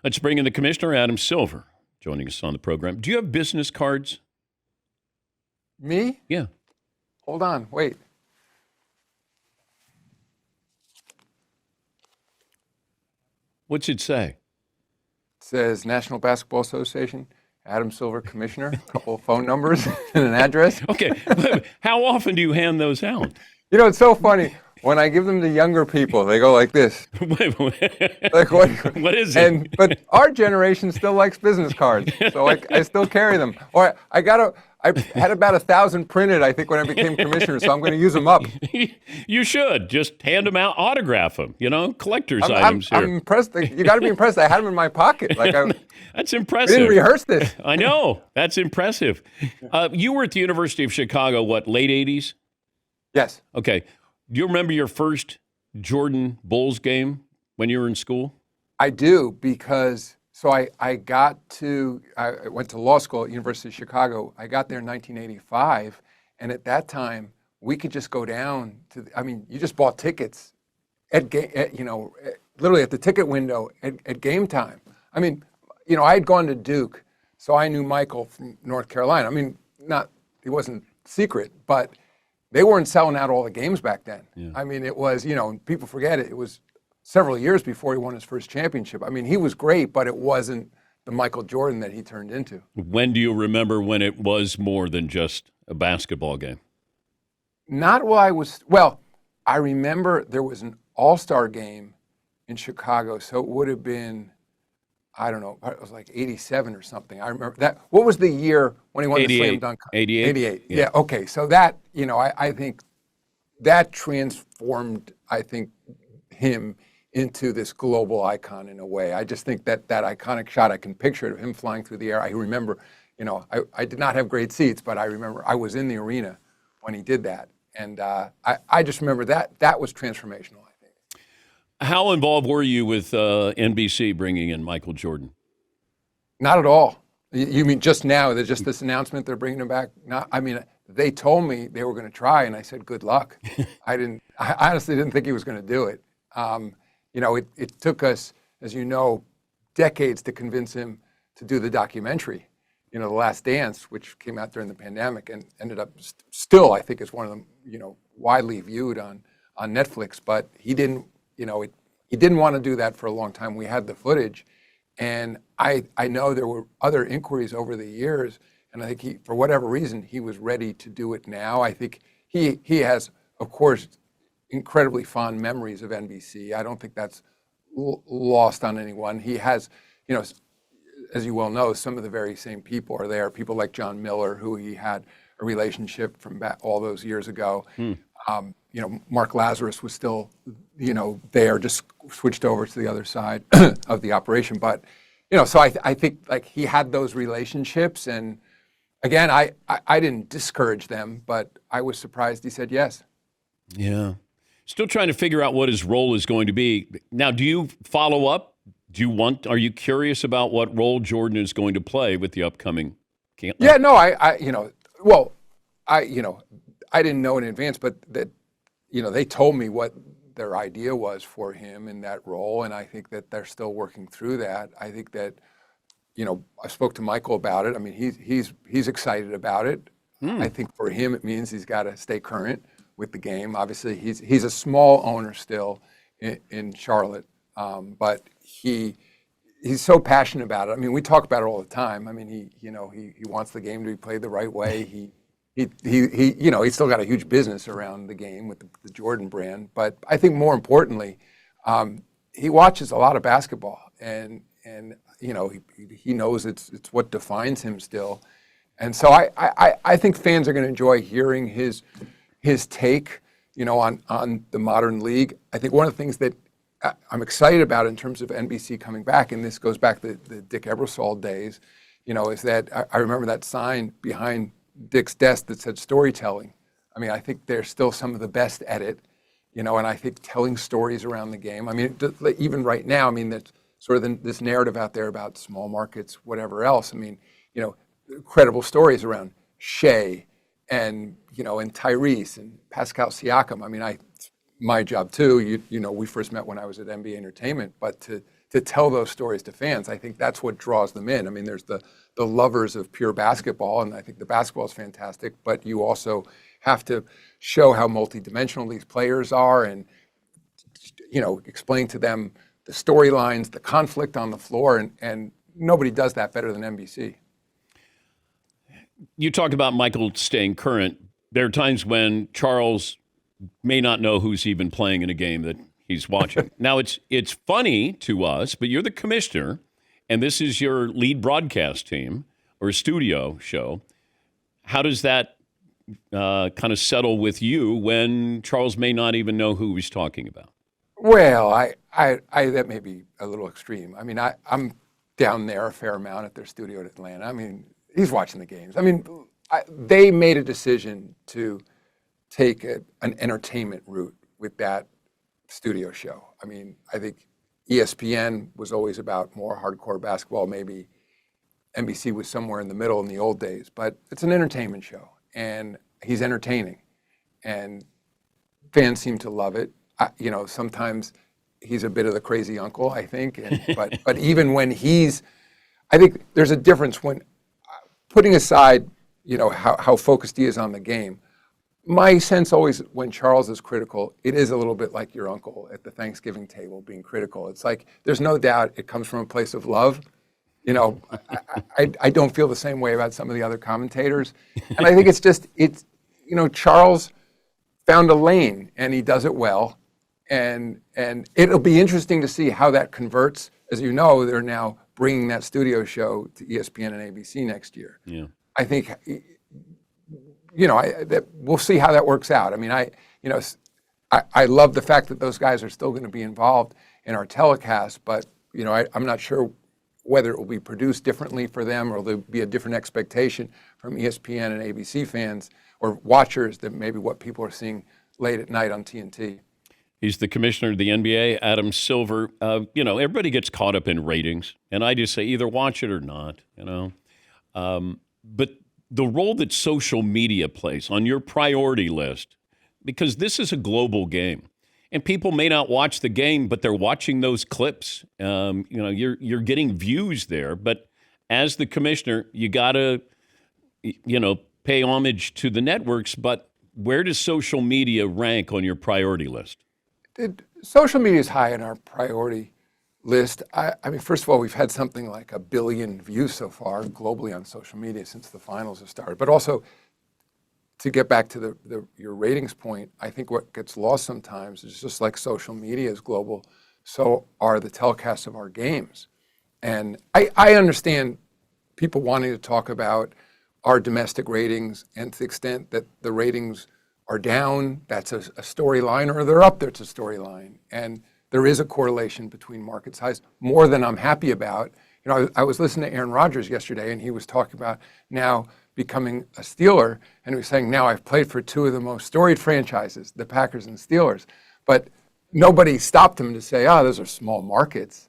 Let's bring in the commissioner, Adam Silver, joining us on the program. Do you have business cards? Me? Yeah. Hold on, wait. What's it say? It says National Basketball Association, Adam Silver, Commissioner, a couple of phone numbers and an address. Okay. But how often do you hand those out? You know, it's so funny. When I give them to younger people, they go like this. Wait. Like what? What is it? But our generation still likes business cards, so I still carry them. Or I had about 1,000 printed, I think, when I became commissioner, so I'm going to use them up. You should. Just hand them out, autograph them, collector's items here. I'm impressed. You got to be impressed. I had them in my pocket. That's We impressive. didn't rehearse this. I know. That's impressive. You were at the University of Chicago, what, late 80s? Yes. Okay. Do you remember your first Jordan Bulls game when you were in school? I do, because I went to law school at University of Chicago. I got there in 1985, and at that time we could just go down to. You just bought tickets literally at the ticket window at game time. I had gone to Duke, so I knew Michael from North Carolina. It wasn't secret, but they weren't selling out all the games back then. Yeah. It was, people forget it. It was several years before he won his first championship. He was great, but it wasn't the Michael Jordan that he turned into. When do you remember when it was more than just a basketball game? Not while I remember there was an all-star game in Chicago, so it would have been, I don't know, it was like 87 or something. I remember that. What was the year when he won the slam dunk? 88. 88. Yeah, okay. So that, I think that transformed, him into this global icon in a way. I just think that iconic shot, I can picture it of him flying through the air. I remember, I did not have great seats, but I remember I was in the arena when he did that. And I just remember that was transformational, I think. How involved were you with NBC bringing in Michael Jordan? Not at all. You mean just now? Just this announcement they're bringing him back? They told me they were going to try, and I said, good luck. I honestly didn't think he was going to do it. It took us, as you know, decades to convince him to do the documentary, The Last Dance, which came out during the pandemic and ended up still, I think, is one of them, widely viewed on Netflix. But he didn't, he didn't want to do that for a long time. We had the footage, and I know there were other inquiries over the years, and I think for whatever reason, he was ready to do it now. I think he has, of course, incredibly fond memories of NBC. I don't think that's lost on anyone. He has, as you well know, some of the very same people are there. People like John Miller, who he had a relationship from back all those years ago. Mark Lazarus was still, there, just switched over to the other side of the operation. But, so I think like he had those relationships. And again, I didn't discourage them, but I was surprised he said yes. Yeah. Still trying to figure out what his role is going to be. Now, do you follow up? Are you curious about what role Jordan is going to play with the upcoming camp? Yeah, no, I didn't know in advance, but that, they told me what their idea was for him in that role, and I think that they're still working through that. I think that, I spoke to Michael about it. He's excited about it. I think for him, it means he's got to stay current with the game. Obviously, he's a small owner still in Charlotte, but he's so passionate about it. We talk about it all the time. He wants the game to be played the right way. He's still got a huge business around the game with the Jordan brand. But I think more importantly, he watches a lot of basketball, and he knows it's what defines him still. And so I think fans are going to enjoy hearing his take, on the modern league. I think one of the things that I'm excited about in terms of NBC coming back, and this goes back to the Dick Ebersol days, is that I remember that sign behind Dick's desk that said storytelling. I think they're still some of the best at it, and I think telling stories around the game. Even right now, that's sort of this narrative out there about small markets, whatever else. Credible stories around Shea and Tyrese and Pascal Siakam. It's my job too. We first met when I was at NBA Entertainment, but to to tell those stories to fans. I think that's what draws them in. I mean, there's the lovers of pure basketball, and I think the basketball is fantastic, but you also have to show how multidimensional these players are and, explain to them the storylines, the conflict on the floor, and nobody does that better than NBC. You talk about Michael staying current. There are times when Charles may not know who's even playing in a game that he's watching. Now, it's funny to us, but you're the commissioner, and this is your lead broadcast team or studio show. How does that kind of settle with you when Charles may not even know who he's talking about? Well, I that may be a little extreme. I mean, I'm down there a fair amount at their studio in Atlanta. I mean, he's watching the games. I mean, they made a decision to take an entertainment route with that studio show. I mean, I think ESPN was always about more hardcore basketball. Maybe NBC was somewhere in the middle in the old days, but it's an entertainment show, and he's entertaining, and fans seem to love it. Sometimes he's a bit of the crazy uncle, I think, but even when I think there's a difference when putting aside, how focused he is on the game. My sense always when Charles is critical, it is a little bit like your uncle at the Thanksgiving table being critical. It's like there's no doubt it comes from a place of love. I don't feel the same way about some of the other commentators. And I think it's Charles found a lane and he does it well. And it'll be interesting to see how that converts. As you know, they're now bringing that studio show to ESPN and ABC next year. Yeah. I think, we'll see how that works out. I mean, I love the fact that those guys are still going to be involved in our telecast, but, I'm not sure whether it will be produced differently for them or there'll be a different expectation from ESPN and ABC fans or watchers than maybe what people are seeing late at night on TNT. He's the commissioner of the NBA, Adam Silver. Everybody gets caught up in ratings, and I just say either watch it or not, But the role that social media plays on your priority list, because this is a global game, and people may not watch the game, but they're watching those clips. You're getting views there, but as the commissioner, you got to, pay homage to the networks. But where does social media rank on your priority list? Social media is high on our priority list. I mean, first of all, we've had something like 1 billion views so far globally on social media since the finals have started. But also, to get back to your ratings point, I think what gets lost sometimes is just like social media is global, so are the telecasts of our games. And I understand people wanting to talk about our domestic ratings, and to the extent that the ratings are down, that's a storyline, or they're up, that's a storyline. And there is a correlation between market size, more than I'm happy about. I was listening to Aaron Rodgers yesterday, and he was talking about now becoming a Steeler, and he was saying, now I've played for two of the most storied franchises, the Packers and Steelers. But nobody stopped him to say, those are small markets.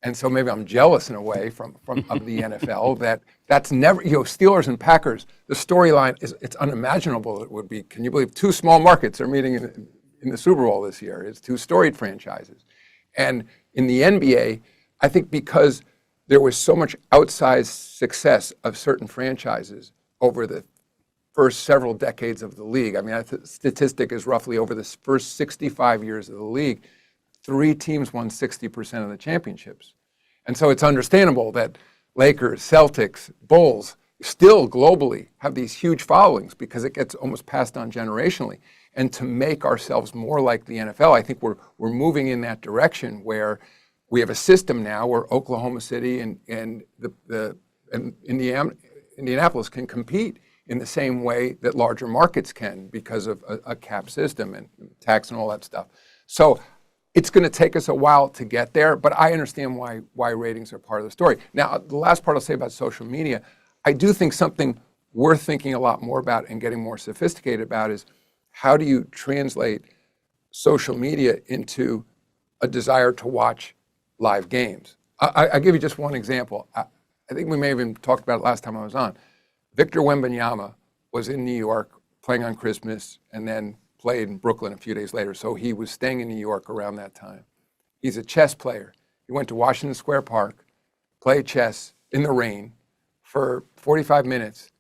And so maybe I'm jealous in a way from of the NFL that's never, Steelers and Packers, the storyline it's unimaginable it would be. Can you believe two small markets are meeting in the Super Bowl this year? It's two storied franchises. And in the NBA, I think because there was so much outsized success of certain franchises over the first several decades of the league. I mean, the statistic is roughly over the first 65 years of the league, 3 teams won 60% of the championships. And so it's understandable that Lakers, Celtics, Bulls still globally have these huge followings because it gets almost passed on generationally. And to make ourselves more like the NFL, I think we're moving in that direction where we have a system now where Oklahoma City and Indianapolis can compete in the same way that larger markets can because of a cap system and tax and all that stuff. So it's going to take us a while to get there, but I understand why ratings are part of the story. Now, the last part I'll say about social media, I do think something worth thinking a lot more about and getting more sophisticated about is how do you translate social media into a desire to watch live games? I'll give you just one example. I think we may have even talked about it last time I was on. Victor Wembanyama was in New York playing on Christmas and then played in Brooklyn a few days later. So he was staying in New York around that time. He's a chess player. He went to Washington Square Park, played chess in the rain for 45 minutes.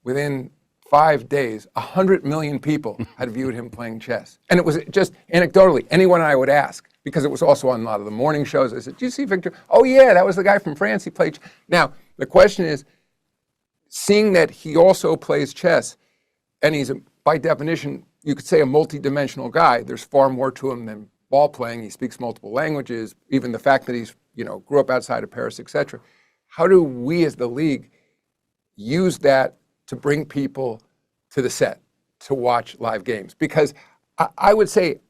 Within 5 days, 100 million people had viewed him playing chess. And it was just anecdotally, anyone I would ask, because it was also on a lot of the morning shows, I said, "Did you see Victor? Oh yeah, that was the guy from France, he played chess." Now, the question is, seeing that he also plays chess, and he's, by definition, you could say a multi-dimensional guy, there's far more to him than ball playing. He speaks multiple languages, even the fact that he's, grew up outside of Paris, etc. How do we as the league use that to bring people to the set to watch live games? Because I would say,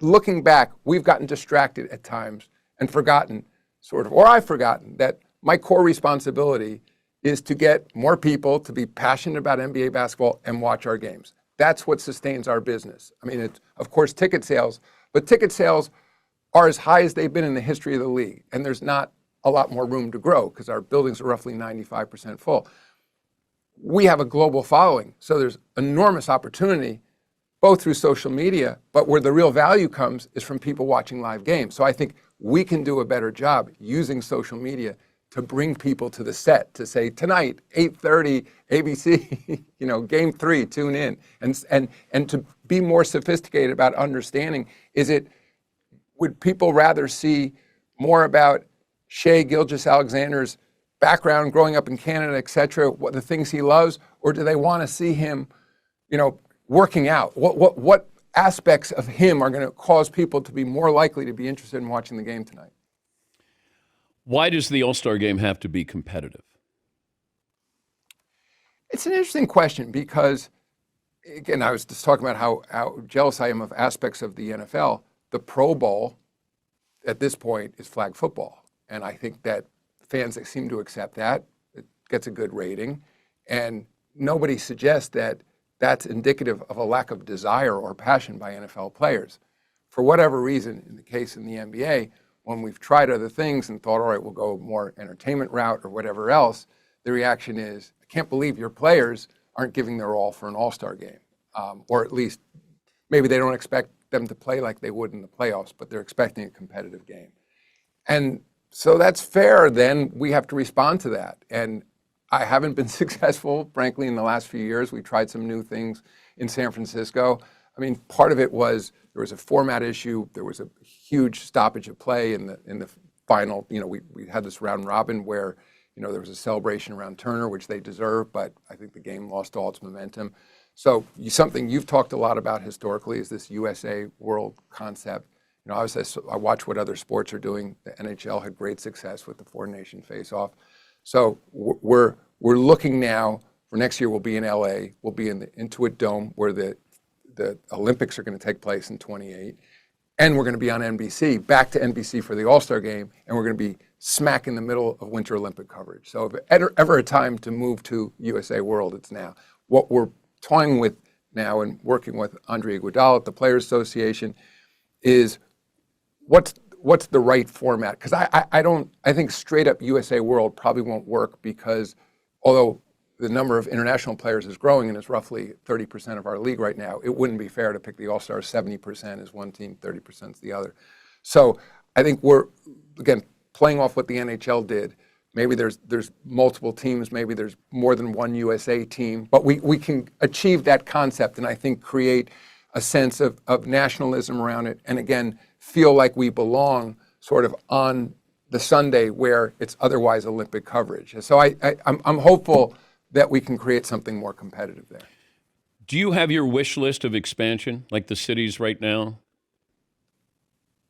looking back, we've gotten distracted at times and forgotten or I've forgotten that my core responsibility is to get more people to be passionate about NBA basketball and watch our games. That's what sustains our business. I mean, it's, of course, ticket sales, but ticket sales are as high as they've been in the history of the league, and there's not a lot more room to grow because our buildings are roughly 95% full. We have a global following, so there's enormous opportunity, both through social media, but where the real value comes is from people watching live games. So I think we can do a better job using social media to bring people to the set, to say, tonight, 8:30, ABC, game 3, tune in. And to be more sophisticated about understanding, would people rather see more about Shai Gilgeous-Alexander's background, growing up in Canada, et cetera, what the things he loves, or do they want to see him, working out? What aspects of him are going to cause people to be more likely to be interested in watching the game tonight? Why does the All-Star game have to be competitive? It's an interesting question because, again, I was just talking about how jealous I am of aspects of the NFL. The Pro Bowl, at this point, is flag football. And I think that fans seem to accept that. It gets a good rating. And nobody suggests that that's indicative of a lack of desire or passion by NFL players. For whatever reason, in the case in the NBA, when we've tried other things and thought, all right, we'll go more entertainment route or whatever else, the reaction is, I can't believe your players aren't giving their all for an all-star game. Or at least maybe they don't expect them to play like they would in the playoffs, but they're expecting a competitive game. And so that's fair, then we have to respond to that. And I haven't been successful, frankly, in the last few years. We tried some new things in San Francisco. I mean, part of it was there was a format issue. There was a huge stoppage of play in the final. We had this round robin where, there was a celebration around Turner, which they deserve, but I think the game lost all its momentum. So something you've talked a lot about historically is this USA World concept. Obviously, I watch what other sports are doing. The NHL had great success with the four-nation face-off. So we're looking now for next year. We'll be in LA. We'll be in the Intuit Dome where the Olympics are going to take place in 28. And we're going to be on NBC, back to NBC for the All-Star game, and we're going to be smack in the middle of Winter Olympic coverage. So if ever a time to move to USA World, it's now. What we're toying with now and working with Andre Iguodala at the Players Association is what's the right format? Because I think straight up USA World probably won't work because although the number of international players is growing and it's roughly 30% of our league right now, it wouldn't be fair to pick the All-Stars 70% as one team, 30% as the other. So I think we're, again, playing off what the NHL did. Maybe there's multiple teams, maybe there's more than one USA team, but we can achieve that concept and I think create a sense of nationalism around it and again, feel like we belong sort of on the Sunday where it's otherwise Olympic coverage. So I'm hopeful that we can create something more competitive there. Do you have your wish list of expansion, like the cities right now?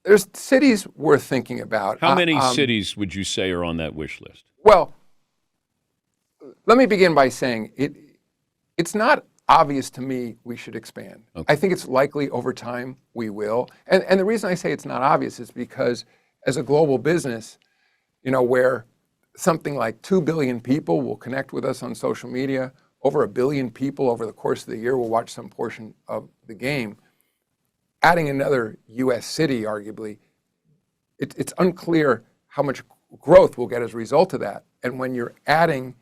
There's cities we're thinking about. How many cities would you say are on that wish list? Well, let me begin by saying it's not obvious to me we should expand. Okay. I think it's likely over time we will. And the reason I say it's not obvious is because as a global business, where something like 2 billion people will connect with us on social media, over 1 billion people over the course of the year will watch some portion of the game. Adding another U.S. city, arguably, it's unclear how much growth we'll get as a result of that. And when you're adding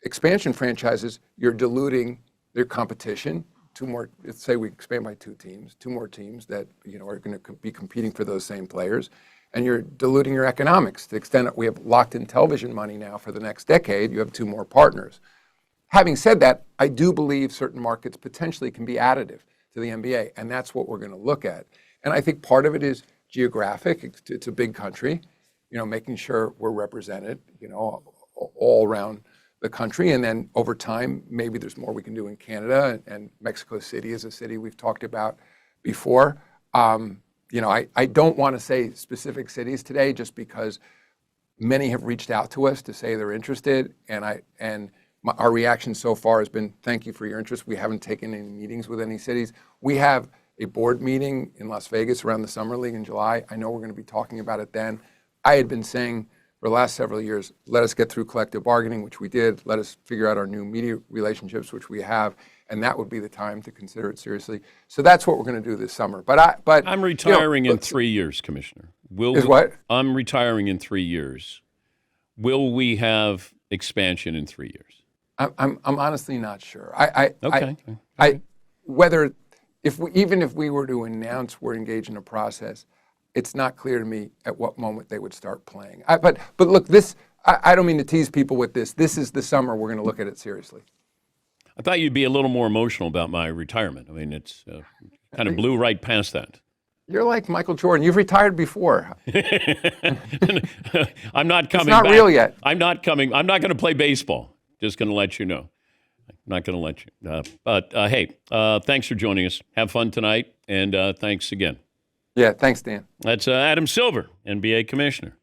expansion franchises, you're diluting their competition. Two more, let's say we expand by 2 teams, 2 more teams that are going to be competing for those same players. and you're diluting your economics to the extent that we have locked in television money now for the next decade. You have 2 more partners. Having said that, I do believe certain markets potentially can be additive to the NBA, and that's what we're going to look at. And I think part of it is geographic. It's a big country, making sure we're represented, all around the country. And then over time, maybe there's more we can do in Canada, and Mexico City is a city we've talked about before. I don't want to say specific cities today just because many have reached out to us to say they're interested, and our reaction so far has been, thank you for your interest. We haven't taken any meetings with any cities. We have a board meeting in Las Vegas around the Summer League in July. I know we're going to be talking about it then. I had been saying for the last several years, let us get through collective bargaining, which we did. Let us figure out our new media relationships, which we have, and that would be the time to consider it seriously. So that's what we're going to do this summer. But I'm retiring in 3 years, Commissioner. What? I'm retiring in 3 years. Will we have expansion in 3 years? I'm honestly not sure. Okay. Whether even if we were to announce we're engaged in a process, it's not clear to me at what moment they would start playing. But look, I don't mean to tease people with this. This is the summer we're going to look at it seriously. I thought you'd be a little more emotional about my retirement. I mean, it's kind of blew right past that. You're like Michael Jordan. You've retired before. I'm not coming. It's not back. real yet. I'm not coming. I'm not going to play baseball. Just going to let you know. I'm not going to let you. But hey, thanks for joining us. Have fun tonight, and thanks again. Yeah, thanks, Dan. That's Adam Silver, NBA Commissioner.